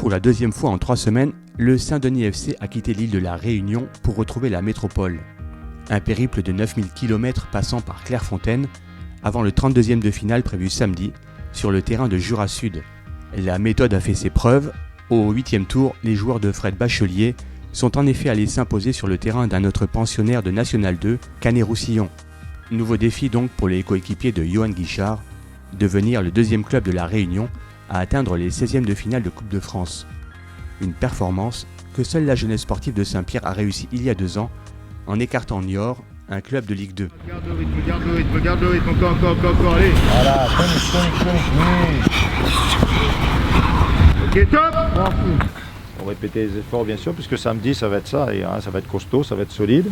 Pour la deuxième fois en 3 semaines, le Saint-Denis FC a quitté l'île de la Réunion pour retrouver la métropole. Un périple de 9000 km passant par Clairefontaine, avant le 32e de finale prévu samedi, sur le terrain de Jura Sud. La méthode a fait ses preuves. Au 8e tour, les joueurs de Fred Bachelier sont en effet allés s'imposer sur le terrain d'un autre pensionnaire de National 2, Canet-Roussillon. Nouveau défi donc pour les coéquipiers de Johan Guichard, devenir le deuxième club de la Réunion à atteindre les 16e de finale de Coupe de France. Une performance que seule la jeunesse sportive de Saint-Pierre a réussi il y a 2 ans en écartant Niort, un club de Ligue 2. Regarde le rythme, encore, allez. Voilà, tonique, oui. Ok, top. On va répéter les efforts bien sûr, puisque samedi ça va être ça, et ça va être costaud, ça va être solide.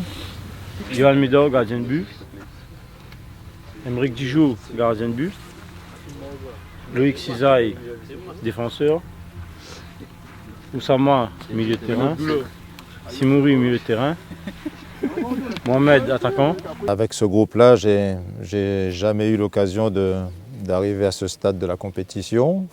Johan Midor, gardien de but. Emeric Dijoux, gardien de but. Loïc Cisaille, défenseur. Oussama, milieu de terrain. Simouri, milieu de terrain. Mohamed, attaquant. Avec ce groupe-là, j'ai jamais eu l'occasion d'arriver à ce stade de la compétition.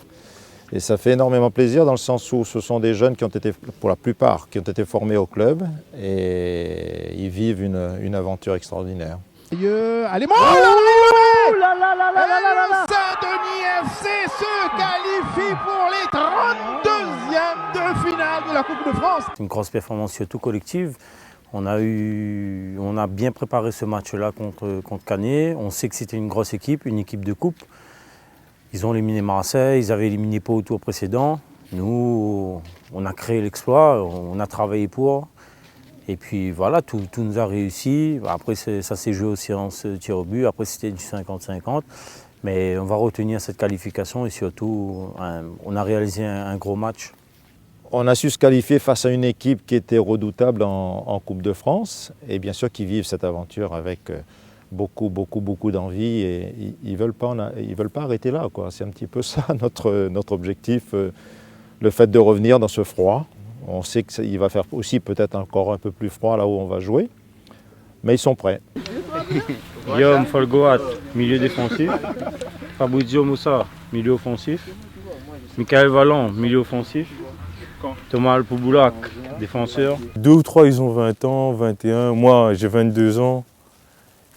Et ça fait énormément plaisir dans le sens où ce sont des jeunes qui ont été, pour la plupart, qui ont été formés au club et ils vivent une aventure extraordinaire. Allez, mon Saint-Denis FC se qualifie pour les 32e de finale de la Coupe de France. Une grosse performance surtout collective. On a bien préparé ce match-là contre Canet. On sait que c'était une grosse équipe, une équipe de coupe. Ils ont éliminé Marseille, ils avaient éliminé Pau au tour précédent. Nous, on a créé l'exploit, on a travaillé pour. Et puis voilà, tout nous a réussi. Après, ça s'est joué aussi en tir au but. Après, c'était du 50-50. Mais on va retenir cette qualification et surtout, on a réalisé un gros match. On a su se qualifier face à une équipe qui était redoutable en Coupe de France. Et bien sûr qu'ils vivent cette aventure avec beaucoup d'envie. Et ils veulent pas arrêter là, quoi. C'est un petit peu ça notre objectif, le fait de revenir dans ce froid. On sait qu'il va faire aussi peut-être encore un peu plus froid là où on va jouer, mais ils sont prêts. Guillaume Folgoat, milieu défensif. Fabrizio Moussa, milieu offensif. Michael Vallon, milieu offensif. Thomas Alpouboulac, défenseur. 2 ou 3, ils ont 20 ans, 21. Moi, j'ai 22 ans.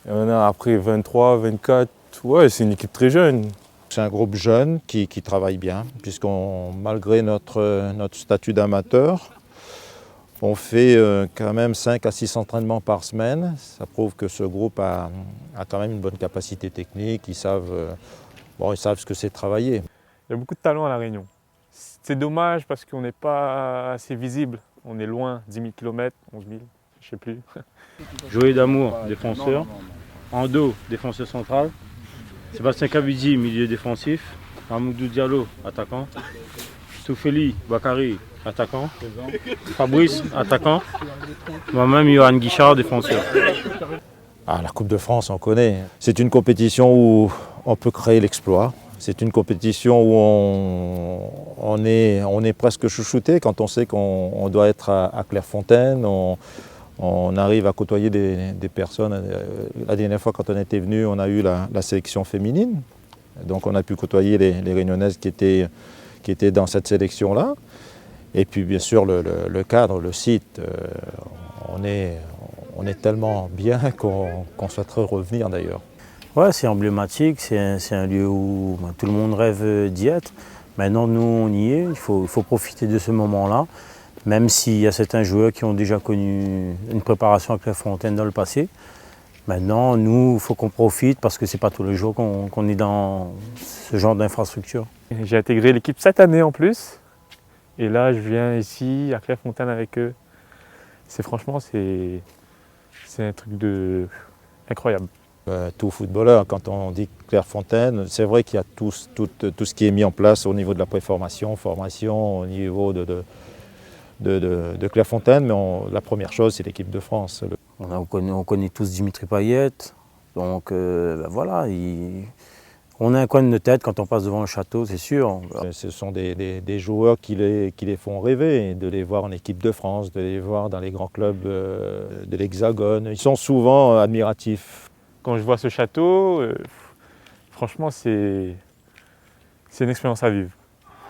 Il y en a après 23, 24. Ouais, c'est une équipe très jeune. C'est un groupe jeune qui travaille bien, puisqu'on, malgré notre statut d'amateur, on fait quand même 5 à 6 entraînements par semaine. Ça prouve que ce groupe a quand même une bonne capacité technique. Ils savent ce que c'est de travailler. Il y a beaucoup de talent à La Réunion. C'est dommage parce qu'on n'est pas assez visible. On est loin, 10 000 km, 11 000, je ne sais plus. Joël Damour, défenseur. Ando, défenseur central. Sébastien Kabidi, milieu défensif. Mamoudou Diallo, attaquant. Toufeli Bakari, attaquant. Fabrice, attaquant. Moi-même, Johan Guichard, défenseur. La Coupe de France, on connaît. C'est une compétition où on peut créer l'exploit. C'est une compétition où on est presque chouchouté quand on sait qu'on doit être à Clairefontaine. On arrive à côtoyer des personnes. La dernière fois, quand on était venu, on a eu la sélection féminine. Donc on a pu côtoyer les Réunionnaises qui étaient dans cette sélection-là. Et puis bien sûr, le cadre, le site, on est tellement bien qu'on souhaiterait revenir d'ailleurs. Ouais, c'est emblématique, c'est un lieu où tout le monde rêve d'y être. Maintenant, nous, on y est, il faut profiter de ce moment-là. Même s'il y a certains joueurs qui ont déjà connu une préparation à Clairefontaine dans le passé. Maintenant, nous, il faut qu'on profite parce que ce n'est pas tous les jours qu'on est dans ce genre d'infrastructure. J'ai intégré l'équipe cette année en plus. Et là, je viens ici à Clairefontaine avec eux. Franchement, c'est un truc incroyable. Tout footballeur, quand on dit Clairefontaine, c'est vrai qu'il y a tout ce qui est mis en place au niveau de la préformation, formation, au niveau de Clairefontaine, mais la première chose, c'est l'équipe de France. On connaît tous Dimitri Payet, donc voilà, on a un coin de notre tête quand on passe devant le château, c'est sûr. Ce sont des joueurs qui les font rêver, de les voir en équipe de France, de les voir dans les grands clubs de l'Hexagone. Ils sont souvent admiratifs. Quand je vois ce château, franchement, c'est une expérience à vivre.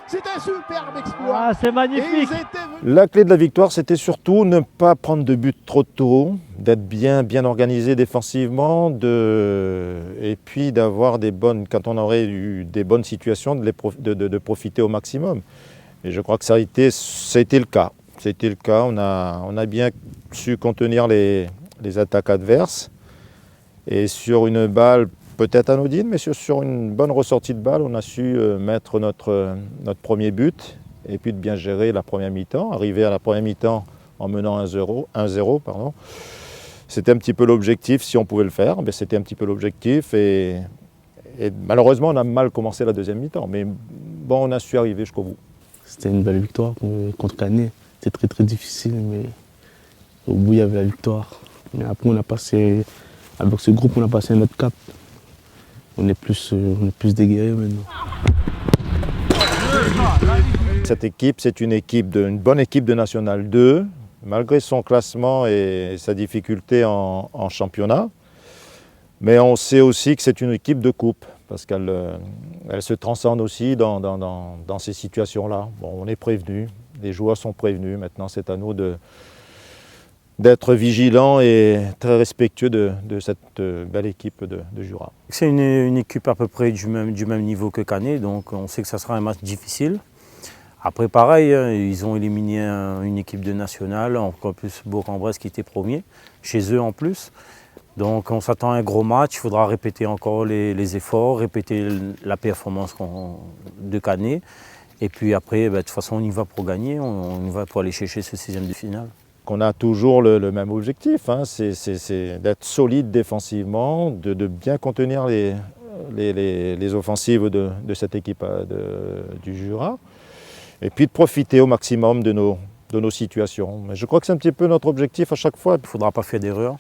C'est un superbe exploit. Ah, c'est Et magnifique. ils étaient venus. La clé de la victoire, c'était surtout ne pas prendre de but trop tôt, d'être bien organisé défensivement, et puis d'avoir quand on aurait eu des bonnes situations, de profiter au maximum. Et je crois que ça a été le cas. C'était le cas. On a bien su contenir les attaques adverses. Et sur une balle peut-être anodine, mais sur une bonne ressortie de balle, on a su mettre notre premier but et puis de bien gérer la première mi-temps. Arriver à la première mi-temps en menant 1-0, pardon. C'était un petit peu l'objectif, si on pouvait le faire, mais c'était un petit peu l'objectif. Et malheureusement, on a mal commencé la deuxième mi-temps, mais bon, on a su arriver jusqu'au bout. C'était une belle victoire contre Canet. C'était très difficile, mais au bout, il y avait la victoire. Mais après, avec ce groupe, on a passé un autre cap. On est plus déguerrés maintenant. Cette équipe, c'est une bonne équipe de National 2, malgré son classement et sa difficulté en championnat. Mais on sait aussi que c'est une équipe de coupe, parce qu'elle se transcende aussi dans ces situations-là. Bon, on est prévenus, les joueurs sont prévenus. Maintenant, c'est à nous d'être vigilants et très respectueux de cette belle équipe de Jura. C'est une équipe à peu près du même niveau que Canet, donc on sait que ça sera un match difficile. Après pareil, ils ont éliminé une équipe de nationale, encore plus Bourg-en-Bresse qui était premier, chez eux en plus. Donc on s'attend à un gros match, il faudra répéter encore les efforts, répéter la performance de Canet. Et puis après, de toute façon on y va pour gagner, on y va pour aller chercher ce 6e de finale. On a toujours le même objectif, hein, c'est d'être solide défensivement, de bien contenir les offensives de cette équipe du Jura, et puis de profiter au maximum de nos situations. Mais je crois que c'est un petit peu notre objectif à chaque fois. Il ne faudra pas faire d'erreurs.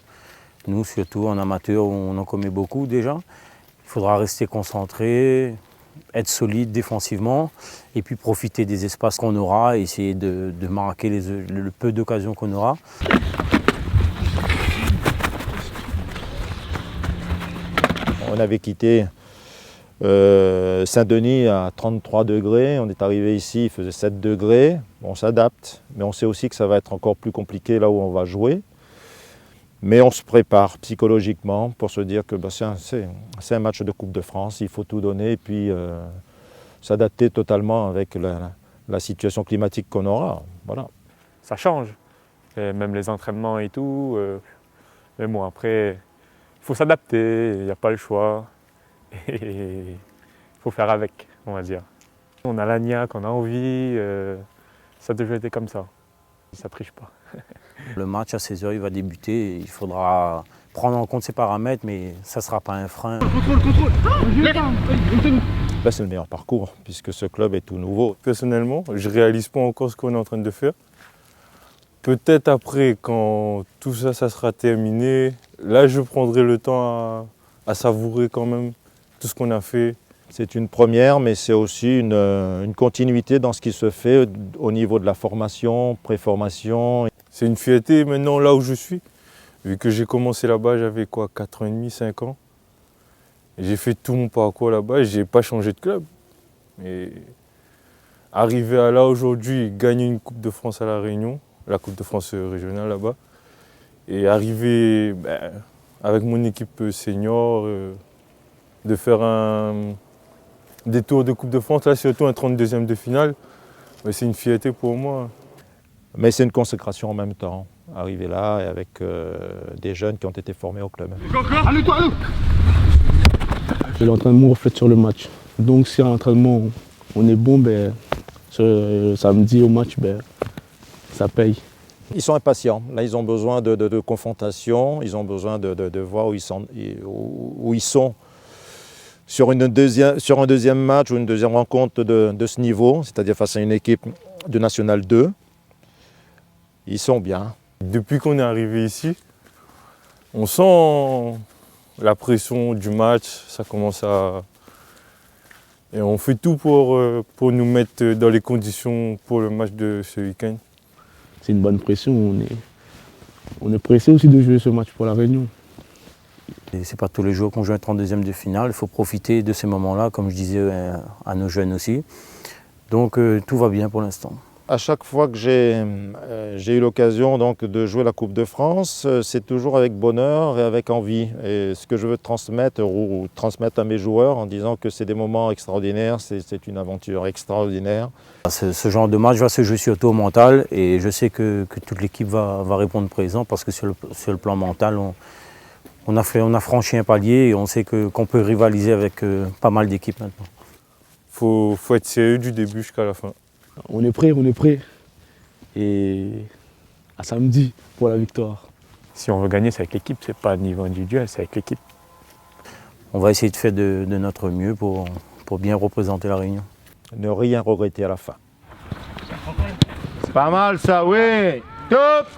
Nous, surtout en amateur, on en commet beaucoup déjà. Il faudra rester concentré, être solide défensivement et puis profiter des espaces qu'on aura et essayer de marquer le peu d'occasions qu'on aura. On avait quitté Saint-Denis à 33 degrés, on est arrivé ici, il faisait 7 degrés. On s'adapte, mais on sait aussi que ça va être encore plus compliqué là où on va jouer. Mais on se prépare psychologiquement pour se dire que c'est un match de Coupe de France, il faut tout donner et puis s'adapter totalement avec la situation climatique qu'on aura. Voilà. Ça change, et même les entraînements et tout. Mais bon, après, il faut s'adapter, il n'y a pas le choix. Et il faut faire avec, on va dire. On a la niaque, on a envie, ça a toujours été comme ça. Ça triche pas. Le match à 16h, il va débuter, il faudra prendre en compte ces paramètres, mais ça ne sera pas un frein. Contrôle. Là, c'est le meilleur parcours, puisque ce club est tout nouveau. Personnellement, je ne réalise pas encore ce qu'on est en train de faire. Peut-être après, quand tout ça, ça sera terminé, là, je prendrai le temps à savourer quand même tout ce qu'on a fait. C'est une première, mais c'est aussi une continuité dans ce qui se fait au niveau de la formation, pré-formation. C'est une fierté maintenant là où je suis. Vu que j'ai commencé là-bas, j'avais 4 ans et demi, 5 ans. J'ai fait tout mon parcours là-bas et je n'ai pas changé de club. Et arriver à là aujourd'hui, gagner une Coupe de France à La Réunion, la Coupe de France régionale là-bas, et arriver avec mon équipe senior, de faire des tours de Coupe de France, là surtout un 32e de finale, c'est une fierté pour moi. Mais c'est une consécration en même temps, arriver là et avec des jeunes qui ont été formés au club. L'entraînement reflète sur le match. Donc si à l'entraînement on est bon, ce samedi au match, ça paye. Ils sont impatients. Là, ils ont besoin de confrontation, ils ont besoin de voir où ils sont sur un deuxième match ou une deuxième rencontre de ce niveau, c'est-à-dire face à une équipe de National 2. Ils sont bien. Depuis qu'on est arrivé ici, on sent la pression du match, ça commence à... Et on fait tout pour nous mettre dans les conditions pour le match de ce week-end. C'est une bonne pression, on est pressé aussi de jouer ce match pour La Réunion. Ce n'est pas tous les jours qu'on joue un 32e de finale, il faut profiter de ces moments-là, comme je disais à nos jeunes aussi. Donc tout va bien pour l'instant. À chaque fois que j'ai eu l'occasion donc de jouer la Coupe de France, c'est toujours avec bonheur et avec envie. Et ce que je veux transmettre ou transmettre à mes joueurs en disant que c'est des moments extraordinaires, c'est une aventure extraordinaire. Ce genre de match va se jouer surtout au mental et je sais que toute l'équipe va répondre présent parce que sur le plan mental, on a franchi un palier et on sait qu'on peut rivaliser avec pas mal d'équipes maintenant. Faut être sérieux du début jusqu'à la fin. On est prêt. Et à samedi pour la victoire. Si on veut gagner, c'est avec l'équipe, c'est pas au niveau individuel, c'est avec l'équipe. On va essayer de faire de notre mieux pour bien représenter la Réunion. Ne rien regretter à la fin. C'est pas mal ça, oui. Top.